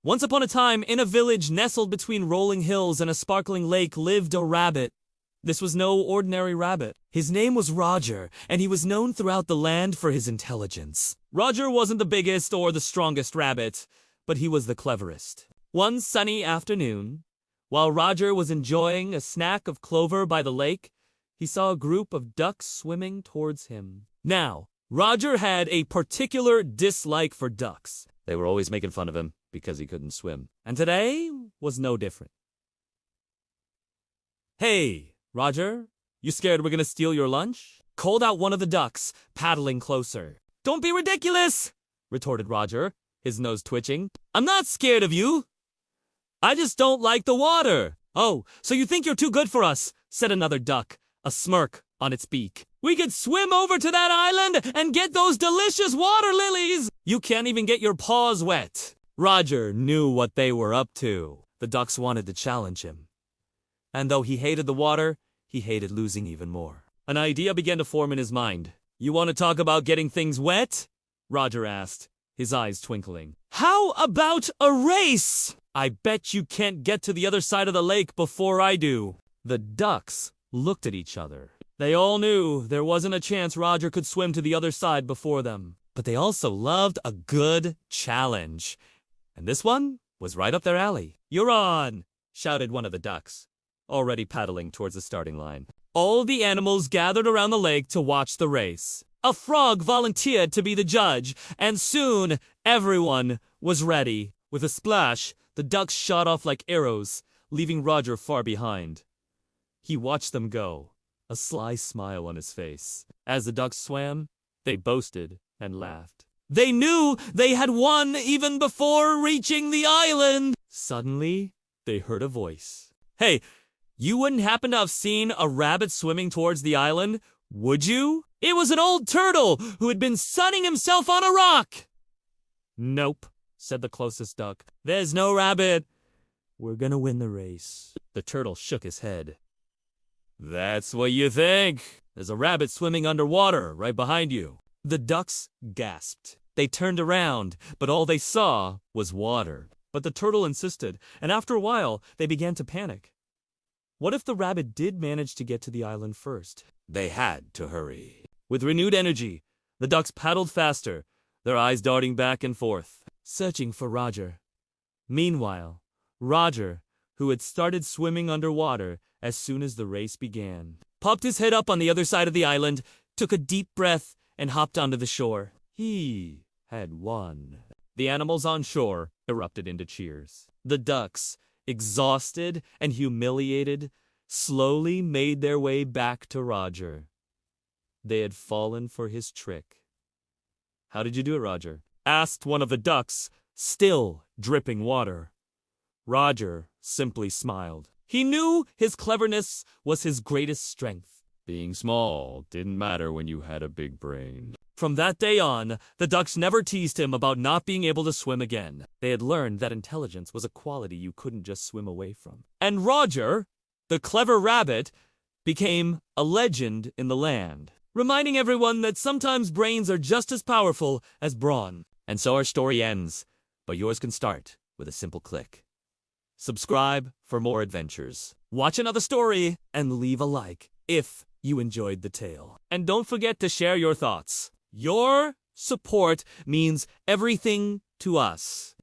Once upon a time, in a village nestled between rolling hills and a sparkling lake lived a rabbit. This was no ordinary rabbit. His name was Roger, and he was known throughout the land for his intelligence. Roger wasn't the biggest or the strongest rabbit, but he was the cleverest. One sunny afternoon, while Roger was enjoying a snack of clover by the lake, he saw a group of ducks swimming towards him. Now, Roger had a particular dislike for ducks. They were always making fun of him because he couldn't swim. And today was no different. "Hey, Roger, you scared we're gonna steal your lunch?" called out one of the ducks, paddling closer. "Don't be ridiculous," retorted Roger, his nose twitching. "I'm not scared of you. I just don't like the water." "Oh, so you think you're too good for us," said another duck, a smirk on its beak. "We could swim over to that island and get those delicious water lilies. You can't even get your paws wet." Roger knew what they were up to. The ducks wanted to challenge him. And though he hated the water, he hated losing even more. An idea began to form in his mind. "You want to talk about getting things wet?" Roger asked, his eyes twinkling. "How about a race? I bet you can't get to the other side of the lake before I do." The ducks looked at each other. They all knew there wasn't a chance Roger could swim to the other side before them. But they also loved a good challenge. And this one was right up their alley. "You're on!" shouted one of the ducks, already paddling towards the starting line. All the animals gathered around the lake to watch the race. A frog volunteered to be the judge, and soon everyone was ready. With a splash, the ducks shot off like arrows, leaving Roger far behind. He watched them go, a sly smile on his face. As the ducks swam, they boasted and laughed. They knew they had won even before reaching the island. Suddenly, they heard a voice. "Hey, you wouldn't happen to have seen a rabbit swimming towards the island, would you?" It was an old turtle who had been sunning himself on a rock. "Nope," said the closest duck. "There's no rabbit. We're gonna win the race." The turtle shook his head. "That's what you think. There's a rabbit swimming underwater right behind you." The ducks gasped. They turned around, but all they saw was water. But the turtle insisted, and after a while, they began to panic. What if the rabbit did manage to get to the island first? They had to hurry. With renewed energy, the ducks paddled faster, their eyes darting back and forth, searching for Roger. Meanwhile, Roger, who had started swimming underwater as soon as the race began, popped his head up on the other side of the island, took a deep breath, and hopped onto the shore. He had won. The animals on shore erupted into cheers. The ducks, exhausted and humiliated, slowly made their way back to Roger. They had fallen for his trick. "How did you do it, Roger?" asked one of the ducks, still dripping water. Roger simply smiled. He knew his cleverness was his greatest strength. Being small didn't matter when you had a big brain. From that day on, the ducks never teased him about not being able to swim again. They had learned that intelligence was a quality you couldn't just swim away from. And Roger, the clever rabbit, became a legend in the land, reminding everyone that sometimes brains are just as powerful as brawn. And so our story ends, but yours can start with a simple click. Subscribe for more adventures. Watch another story and leave a like if you enjoyed the tale. And don't forget to share your thoughts. Your support means everything to us.